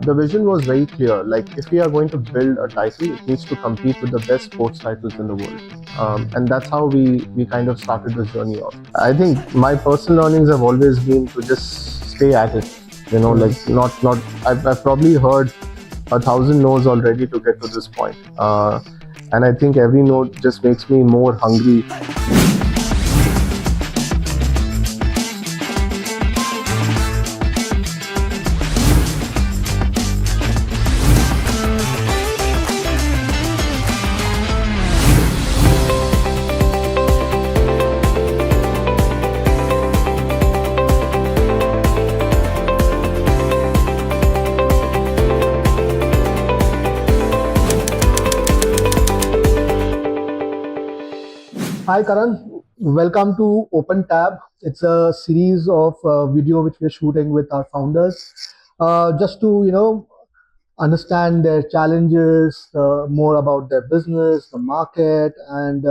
the vision was very clear. Like, if we are going to build a title, it needs to compete with the best sports titles in the world. And that's how we kind of started this journey off. I think my personal learnings have always been to just stay at it. Like, not. I've probably heard 1,000 no's already to get to this point. And I think every no just makes me more hungry. Hi Karan, welcome to Open Tab. It's a series of video which we're shooting with our founders, just to understand their challenges, more about their business, the market, and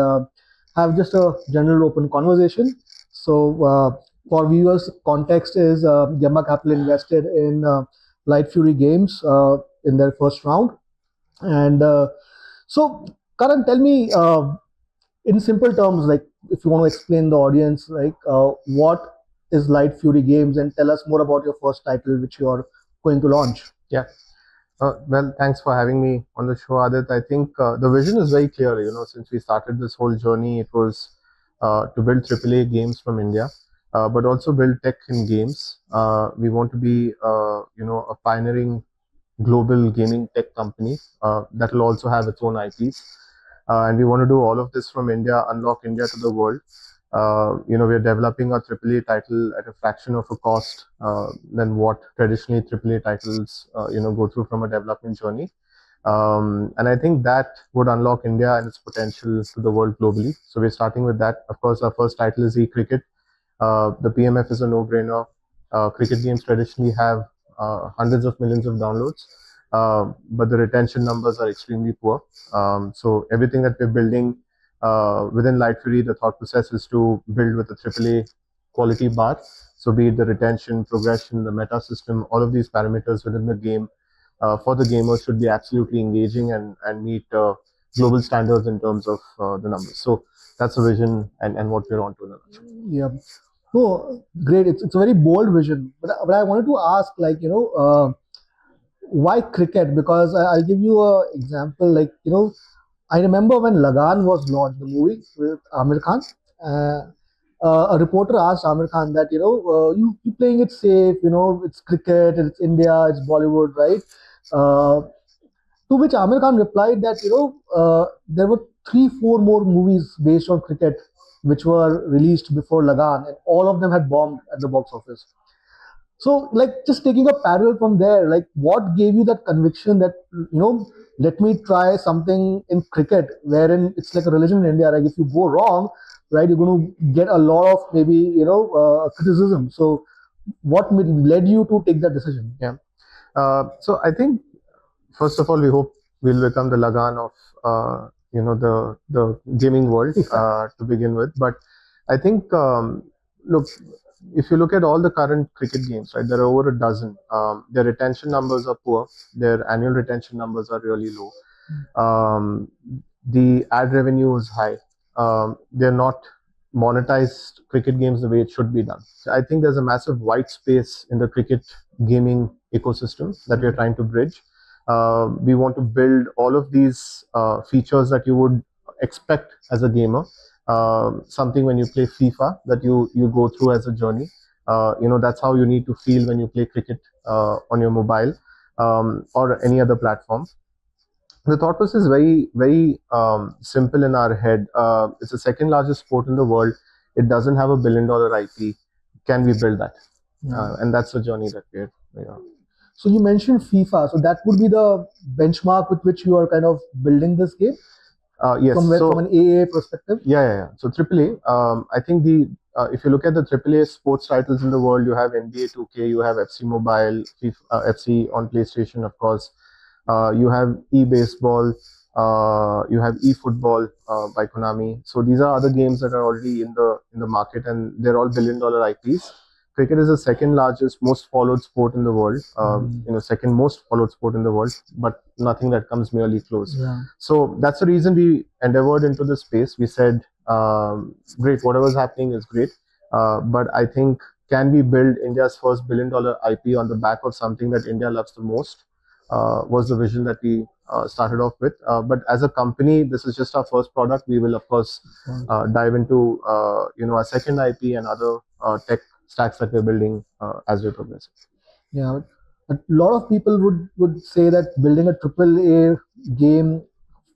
have just a general open conversation. So for viewers, context is Gamma Capital invested in Lightfury Games in their first round, and so Karan, tell me. In simple terms, like if you want to explain the audience, like what is Lightfury Games, and tell us more about your first title which you are going to launch. Yeah. Well, thanks for having me on the show, Adit. I think the vision is very clear. Since we started this whole journey, it was to build AAA games from India, but also build tech in games. We want to be, a pioneering global gaming tech company that will also have its own IPs. And we want to do all of this from India, unlock India to the world. We're developing a AAA title at a fraction of a cost than what traditionally AAA titles, go through from a development journey. And I think that would unlock India and its potential to the world globally. So we're starting with that. Of course, our first title is eCricket. The PMF is a no-brainer. Cricket games traditionally have hundreds of millions of downloads. But the retention numbers are extremely poor. So everything that we're building within Lightfury, the thought process is to build with a AAA quality bar. So be it the retention, progression, the meta system, all of these parameters within the game for the gamers should be absolutely engaging and meet global standards in terms of the numbers. So that's the vision and what we're on to now. Yeah. No, great. It's a very bold vision. But I wanted to ask, like, why cricket? Because I'll give you an example. Like, I remember when Lagaan was launched, the movie with Amir Khan. Uh, a reporter asked Amir Khan that, you playing it safe, it's cricket, it's India, it's Bollywood, right? To which Amir Khan replied that, there were three, four more movies based on cricket which were released before Lagaan, and all of them had bombed at the box office. So, like, just taking a parallel from there, like, what gave you that conviction that, let me try something in cricket, wherein it's like a religion in India. Like, if you go wrong, right, you're going to get a lot of maybe, criticism. So, what led you to take that decision? Yeah. So I think, first of all, we hope we'll become the Lagaan of, the gaming world to begin with. But I think, look, if you look at all the current cricket games, right, there are over a dozen. Their retention numbers are poor. Their annual retention numbers are really low. The ad revenue is high. They're not monetized cricket games the way it should be done. So I think there's a massive white space in the cricket gaming ecosystem that we're trying to bridge. We want to build all of these features that you would expect as a gamer. Something when you play FIFA that you go through as a journey. That's how you need to feel when you play cricket on your mobile or any other platform. The thought process is very, very simple in our head. It's the second largest sport in the world. It doesn't have $1 billion IP. Can we build that? And that's the journey that we're. So you mentioned FIFA. So that would be the benchmark with which you are kind of building this game. Yes. From an AA perspective. Yeah. So AAA. I think if you look at the AAA sports titles in the world, you have NBA 2K, you have FC Mobile, FIFA, FC on PlayStation, of course. You have eBaseball, you have eFootball by Konami. So these are other games that are already in the market, and they're all $1 billion IPs. cricket is the second largest, most followed sport in the world. Second most followed sport in the world, but nothing that comes merely close. Yeah. So that's the reason we endeavored into the space. We said, great, whatever's happening is great, but I think, can we build India's first $1 billion IP on the back of something that India loves the most? Was the vision that we started off with. But as a company, this is just our first product. We will, of course, dive into a second IP and other tech stacks that we're building as we progress. Yeah, a lot of people would say that building a triple A game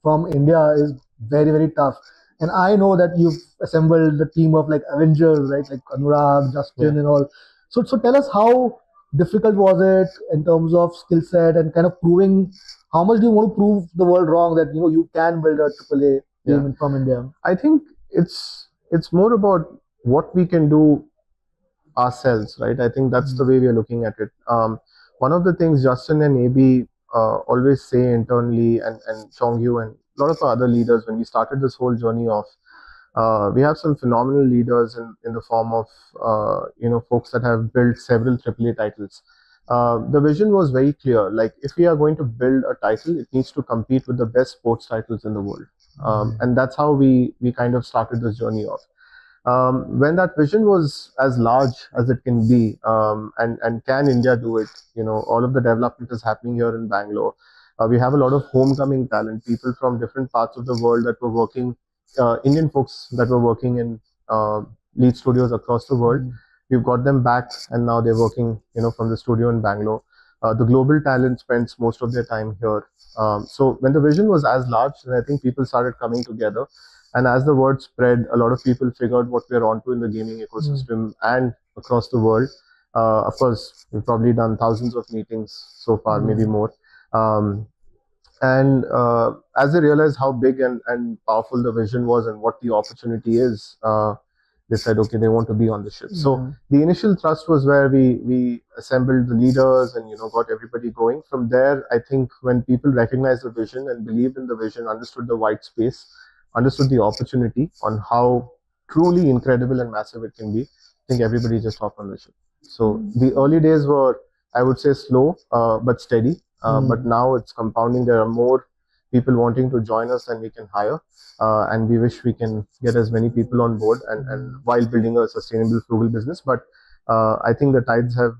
from India is very tough. And I know that you've assembled the team of like Avengers, right? Like Anurag, Justin, Yeah. and all. So tell us, how difficult was it in terms of skill set and kind of proving, how much do you want to prove the world wrong that you can build a triple A Yeah. game from India? I think it's more about what we can do ourselves, right? I think that's the way we are looking at it. One of the things Justin and AB always say internally, and Chongyu and a lot of our other leaders, when we started this whole journey of, we have some phenomenal leaders in the form of folks that have built several AAA titles. The vision was very clear. Like, if we are going to build a title, it needs to compete with the best sports titles in the world, and that's how we kind of started this journey off. When that vision was as large as it can be, and can India do it? All of the development is happening here in Bangalore. We have a lot of homecoming talent, people from different parts of the world that were working, Indian folks that were working in lead studios across the world. We've got them back, and now they're working, from the studio in Bangalore. The global talent spends most of their time here. So when the vision was as large, then I think people started coming together. And as the word spread, a lot of people figured what we're onto in the gaming ecosystem and across the world. Of course, we've probably done thousands of meetings so far, maybe more. And as they realized how big and powerful the vision was and what the opportunity is, they said, okay, they want to be on the ship. So the initial thrust was where we assembled the leaders and got everybody going. From there, I think when people recognized the vision and believed in the vision, understood the white space, understood the opportunity on how truly incredible and massive it can be, I think everybody just hopped on the ship. So the early days were, I would say, slow but steady. But now it's compounding. There are more people wanting to join us than we can hire. And we wish we can get as many people on board and while building a sustainable, frugal business. But I think the tides have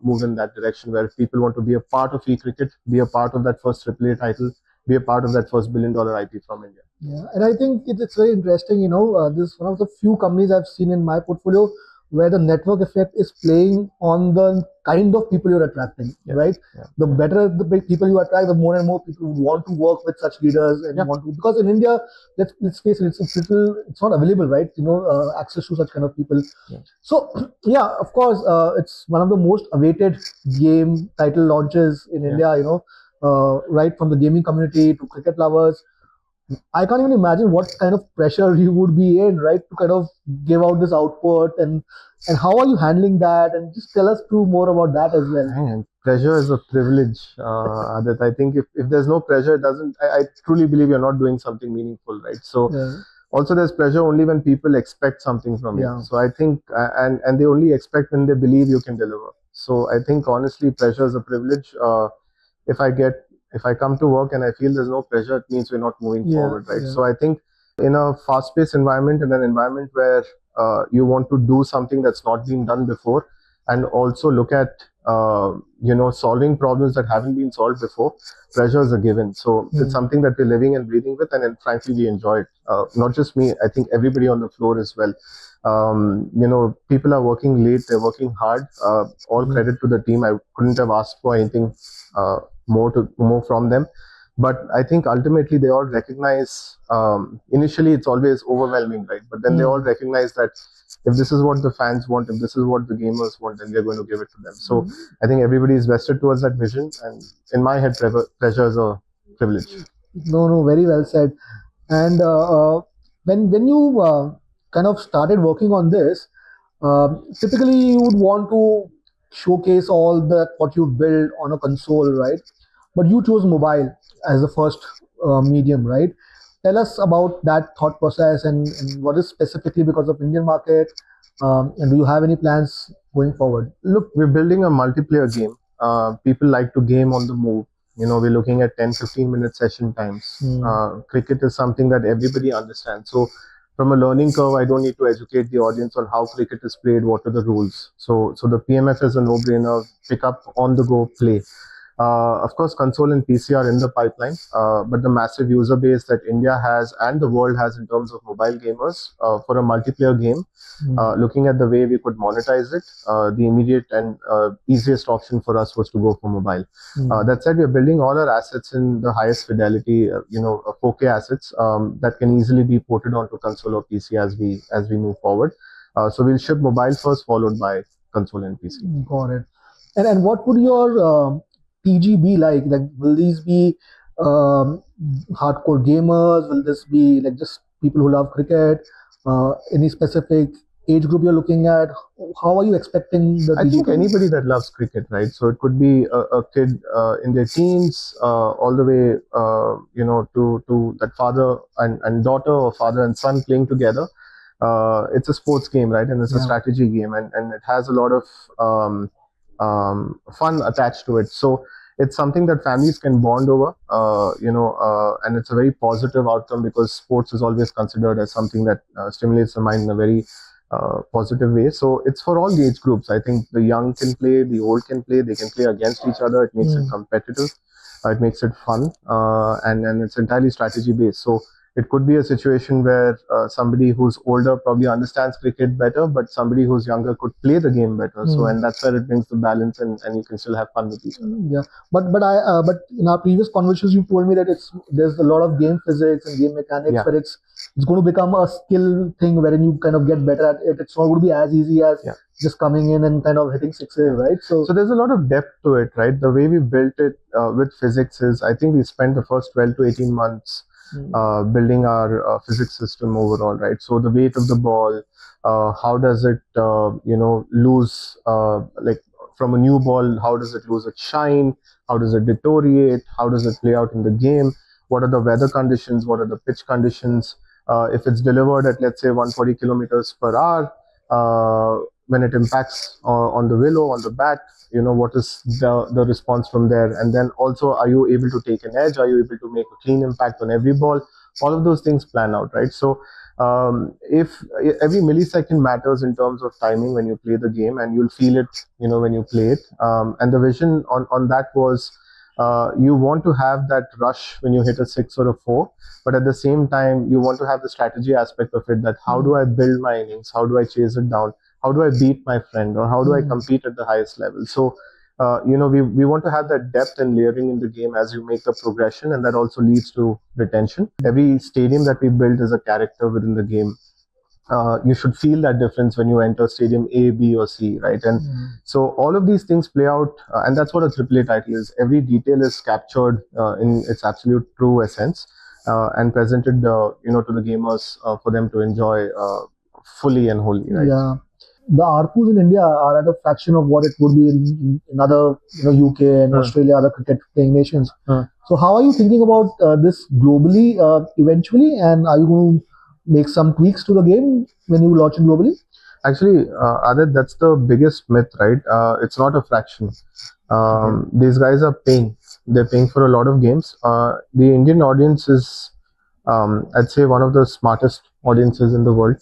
moved in that direction, where if people want to be a part of eCricket, be a part of that first AAA title, be a part of that first $1 billion IP from India. Yeah, and I think it's very interesting. This is one of the few companies I've seen in my portfolio where the network effect is playing on the kind of people you're attracting, right? Yeah. The better the big people you attract, the more and more people want to work with such leaders and want to. Because in India, let's face it, it's not available, right? Access to such kind of people. Yeah. So yeah, of course, it's one of the most awaited game title launches in India. Right from the gaming community to cricket lovers. I can't even imagine what kind of pressure you would be in, right, to kind of give out this output, and how are you handling that? And just tell us more about that as well. Man, pressure is a privilege, Adit. I think if there's no pressure, it doesn't. I truly believe you're not doing something meaningful, right? So also there's pressure only when people expect something from you. So I think, and they only expect when they believe you can deliver. So I think honestly, pressure is a privilege. If I come to work and I feel there's no pressure, it means we're not moving forward, right? So I think in a fast-paced environment, in an environment where you want to do something that's not been done before, and also look at solving problems that haven't been solved before, pressure is a given. So it's something that we're living and breathing with, and frankly, we enjoy it. Not just me, I think everybody on the floor as well. People are working late, they're working hard. All credit to the team. I couldn't have asked for anything more from them. But I think ultimately they all recognize, initially it's always overwhelming, right? But then they all recognize that if this is what the fans want, if this is what the gamers want, then we're going to give it to them. So I think everybody is vested towards that vision. And in my head, pressure is a privilege. No, very well said. And when you kind of started working on this, typically you would want to showcase all that what you build on a console, right? But you chose mobile as the first medium, right? Tell us about that thought process and what is specifically because of Indian market, and do you have any plans going forward? Look, we're building a multiplayer game. People like to game on the move. We're looking at 10-15 minute session times. Cricket is something that everybody understands. So, from a learning curve, I don't need to educate the audience on how cricket is played, what are the rules. So the PMF is a no-brainer. Pick up on the go, play. Of course, console and PC are in the pipeline, but the massive user base that India has and the world has in terms of mobile gamers for a multiplayer game, looking at the way we could monetize it, the immediate and easiest option for us was to go for mobile. That said, we're building all our assets in the highest fidelity, 4K assets that can easily be ported onto console or PC as we move forward. So we'll ship mobile first, followed by console and PC. Got it. And what would your PG be like? Like, will these be hardcore gamers? Will this be like just people who love cricket? Any specific age group you're looking at? How are you expecting the I PG think anybody that loves cricket, right? So it could be a kid in their teens, all the way, to that father and daughter or father and son playing together. It's a sports game, right? And it's a strategy game, and it has a lot of fun attached to it. So it's something that families can bond over, and it's a very positive outcome because sports is always considered as something that stimulates the mind in a very positive way. So it's for all the age groups. I think the young can play, the old can play, they can play against each other. It makes it competitive, it makes it fun, and it's entirely strategy based. So it could be a situation where somebody who's older probably understands cricket better, but somebody who's younger could play the game better. So, and that's where it brings the balance, and you can still have fun with each other. Yeah, but in our previous conversations, you told me that there's a lot of game physics and game mechanics where it's going to become a skill thing wherein you kind of get better at it. It's not going to be as easy as just coming in and kind of hitting sixes, right? So there's a lot of depth to it, right? The way we built it with physics is, I think we spent the first 12 to 18 months building our physics system overall, right? So the weight of the ball, how does it, lose, like from a new ball, how does it lose its shine? How does it deteriorate? How does it play out in the game? What are the weather conditions? What are the pitch conditions? If it's delivered at, let's say, 140 kilometers per hour, when it impacts on the willow, on the bat, what is the response from there? And then also, are you able to take an edge? Are you able to make a clean impact on every ball? All of those things plan out, right? So if every millisecond matters in terms of timing when you play the game, and you'll feel it, when you play it. And the vision on that was, you want to have that rush when you hit a 6 or a 4, but at the same time, you want to have the strategy aspect of it, that how do I build my innings? How do I chase it down? How do I beat my friend? Or how do I compete at the highest level? So, we want to have that depth and layering in the game as you make the progression, and that also leads to retention. Every stadium that we build is a character within the game. You should feel that difference when you enter stadium A, B, or C, right? And so all of these things play out, and that's what a AAA title is. Every detail is captured in its absolute true essence, and presented, to the gamers for them to enjoy fully and wholly, right? Yeah. The ARPUs in India are at a fraction of what it would be in other, UK and Australia, other cricket playing nations. So how are you thinking about this globally eventually, and are you going to make some tweaks to the game when you launch it globally? Actually, Adit, that's the biggest myth, right? It's not a fraction. These guys are paying. They're paying for a lot of games. The Indian audience is, I'd say, one of the smartest audiences in the world.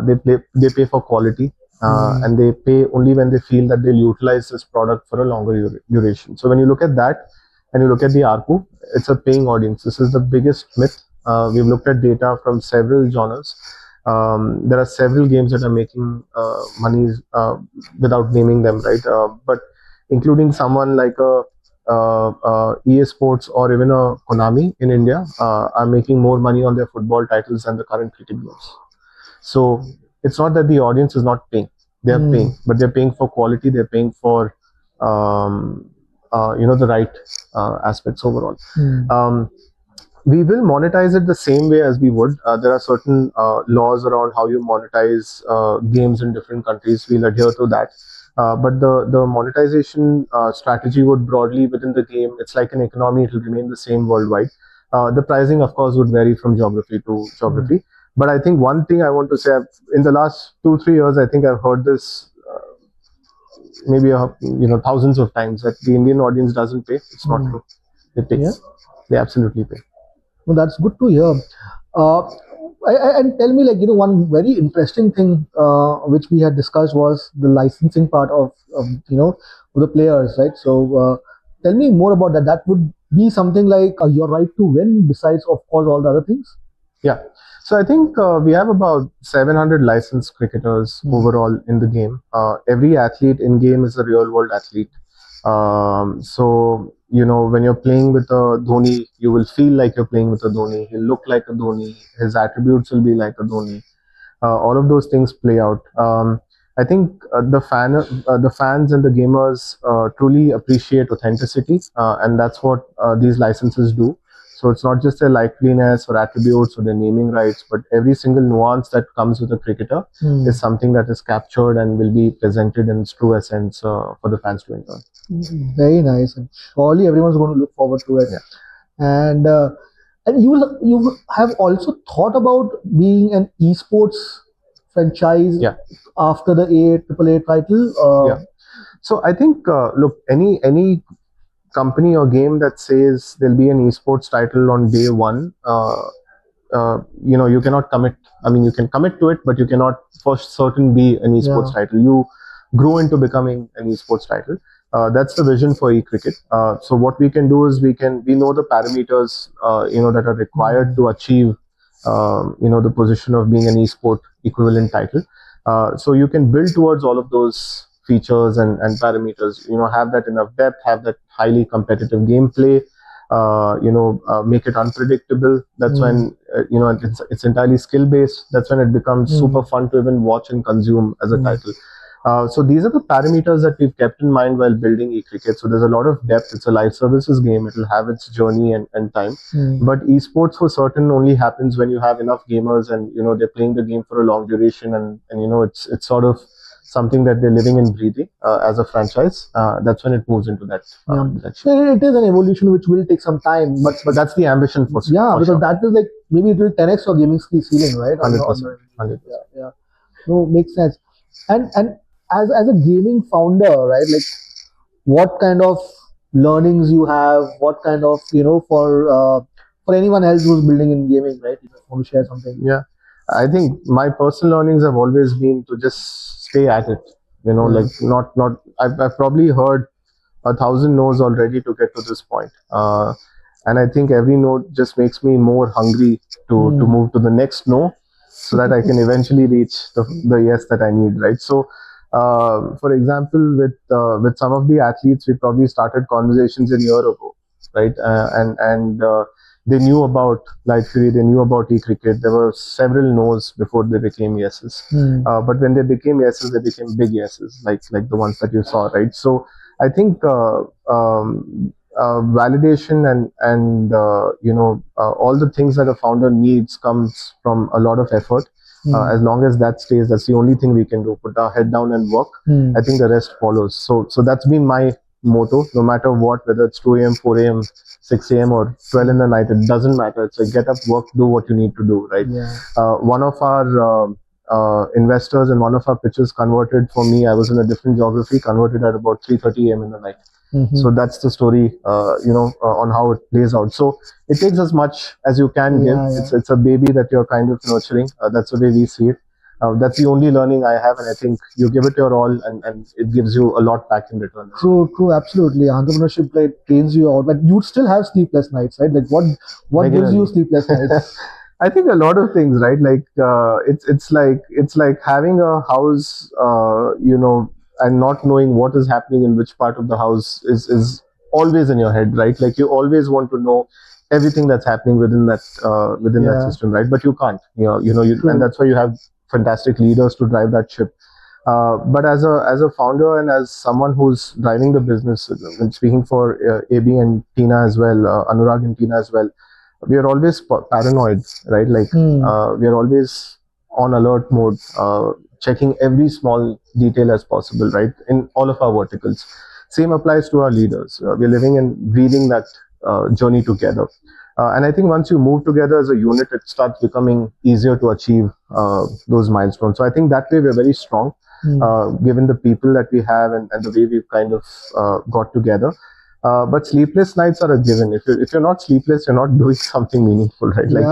They pay for quality, and they pay only when they feel that they'll utilize this product for a longer duration. So when you look at that, and you look at the ARPU, it's a paying audience. This is the biggest myth. We've looked at data from several genres. There are several games that are making money without naming them, right? But including someone like a eSports or even a Konami in India are making more money on their football titles than the current cricket games. So it's not that the audience is not paying; they're paying, but they're paying for quality. They're paying for the right aspects overall. We will monetize it the same way as we would. There are certain laws around how you monetize games in different countries. We'll adhere to that. But the monetization strategy would broadly within the game, it's like an economy, it will remain the same worldwide. The pricing, of course, would vary from geography to geography. But I think one thing I want to say, in the last 2-3 years, I think I've heard this maybe thousands of times that the Indian audience doesn't pay. It's not true. They pay. Yeah. They absolutely pay. Well, that's good to hear. Uh, and tell me, like, one very interesting thing which we had discussed was the licensing part of the players, right? So, tell me more about that. That would be something like your right to win, besides, of course, all the other things. Yeah. So I think we have about 700 licensed cricketers overall in the game. Every athlete in game is a real world athlete. So when you're playing with a Dhoni, you will feel like you're playing with a Dhoni. He'll look like a Dhoni. His attributes will be like a Dhoni. All of those things play out. I think the fans and the gamers truly appreciate authenticity, and that's what these licenses do. So it's not just their likeliness or attributes or their naming rights, but every single nuance that comes with a cricketer is something that is captured and will be presented in its true essence for the fans to enjoy. Very nice, and surely everyone's going to look forward to it. Yeah. And you have also thought about being an esports franchise after the AAA title. Yeah. So I think look, any company or game that says there'll be an esports title on day one, you cannot commit. I mean, you can commit to it, but you cannot for certain be an esports title. You grow into becoming an esports title. That's the vision for eCricket. So what we can do is we know the parameters that are required to achieve the position of being an esport equivalent title. So you can build towards all of those features and parameters. Have that enough depth, have that highly competitive gameplay. Make it unpredictable. That's when it's entirely skill based. That's when it becomes super fun to even watch and consume as a title. So these are the parameters that we've kept in mind while building eCricket. So there's a lot of depth. It's a live services game. It will have its journey and time. But esports for certain only happens when you have enough gamers and they're playing the game for a long duration and it's sort of something that they're living and breathing as a franchise. That's when it moves into that direction. It is an evolution which will take some time, but that's the ambition for because sure. That is like maybe it will 10x your gaming ceiling, right? 100%. Yeah. No, makes sense. And as a gaming founder, right? Like, what kind of learnings you have? What kind of for anyone else who's building in gaming, right? You want to share something? Yeah, I think my personal learnings have always been to just stay at it. Like not. I've probably heard 1,000 no's already to get to this point. And I think every no just makes me more hungry to move to the next no, so that I can eventually reach the yes that I need, right? So, for example, with some of the athletes, we probably started conversations a year ago, right? And they knew about Lightfury, they knew about eCricket. There were several no's before they became yeses. But when they became yeses, they became big yeses, like the ones that you saw, right? So I think validation and all the things that a founder needs comes from a lot of effort. As long as that stays, that's the only thing we can do. Put our head down and work. I think the rest follows. So that's been my motto. No matter what, whether it's 2 a.m., 4 a.m., 6 a.m. or 12 in the night, it doesn't matter. It's like get up, work, do what you need to do, right? One of our investors in one of our pitches converted for me. I was in a different geography, converted at about 3:30 a.m. in the night. So that's the story, on how it plays out. So it takes as much as you can give. It's a baby that you're kind of nurturing. That's the way we see it. That's the only learning I have, and I think you give it your all, and it gives you a lot back in return. True, absolutely. Entrepreneurship trains you out, but you still have sleepless nights, right? Like what gives you sleepless nights? I think a lot of things, right? Like it's like having a house, and not knowing what is happening in which part of the house is always in your head, right? Like you always want to know everything that's happening within that that system, right? But you can't, and that's why you have fantastic leaders to drive that ship. But as a founder and as someone who's driving the business, and speaking for AB and Tina as well, Anurag and Tina as well, we are always paranoid, right? Like we are always on alert mode, checking every small detail as possible, right? In all of our verticals. Same applies to our leaders. We're living and breathing that journey together. And I think once you move together as a unit, it starts becoming easier to achieve those milestones. So I think that way we're very strong. given the people that we have and the way we've kind of got together. But sleepless nights are a given. If you're not sleepless, you're not doing something meaningful, right? Like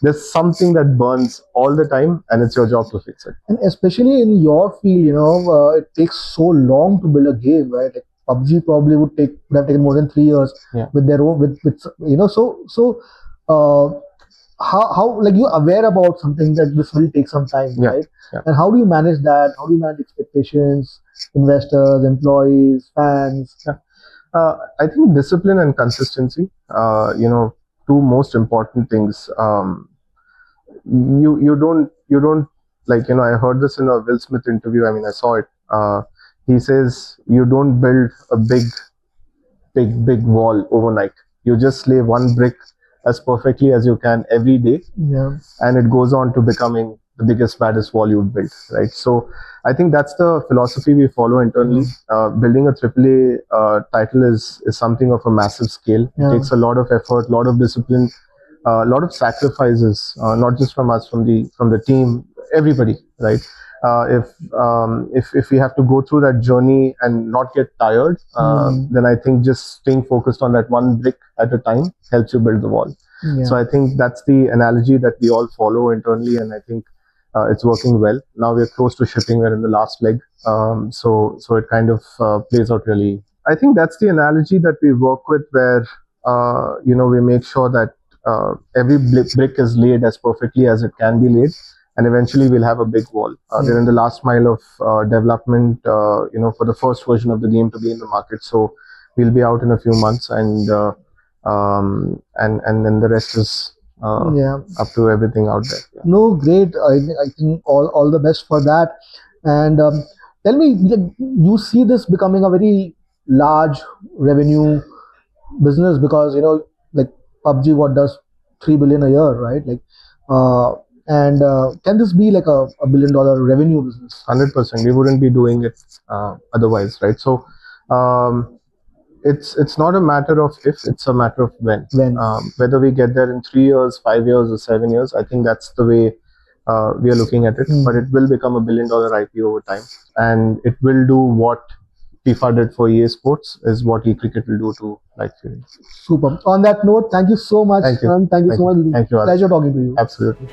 there's something that burns all the time, and it's your job to fix it. And especially in your field, it takes so long to build a game, right? Like PUBG probably would have taken more than 3 years with their own how like you're aware about something that this will take some time, right? And how do you manage that? How do you manage expectations, investors, employees, fans? I think discipline and consistency, two most important things. You don't like, I heard this in a Will Smith interview. I mean, I saw it. He says you don't build a big wall overnight. You just lay one brick as perfectly as you can every day, and it goes on to becoming the biggest, baddest wall you'd build, right? So I think that's the philosophy we follow internally. Building a AAA title is something of a massive scale. It takes a lot of effort, a lot of discipline, a lot of sacrifices, not just from us, from the team, everybody, right? If we have to go through that journey and not get tired, then I think just staying focused on that one brick at a time helps you build the wall. So I think that's the analogy that we all follow internally, and I think it's working well. Now we're close to shipping. We're in the last leg, so it kind of plays out really. I think that's the analogy that we work with, where we make sure that every brick is laid as perfectly as it can be laid, and eventually we'll have a big wall. They're in the last mile of development, for the first version of the game to be in the market. So we'll be out in a few months, and then the rest is up to everything out there. No, great. I think all the best for that. And tell me, you see this becoming a very large revenue business, because like PUBG, what does 3 billion a year, right? Like, and can this be like a $1 billion revenue business? 100%. We wouldn't be doing it otherwise, right? So it's not a matter of if, it's a matter of when. Whether we get there in 3 years, 5 years, or 7 years, I think that's the way we are looking at it. But it will become a $1 billion IP over time, and it will do what FIFA did for eSports is what eCricket will do to Lightfury. Super. On that note, thank you so much. Thank you. Thank you so much. Thank you. Pleasure talking to you. Absolutely.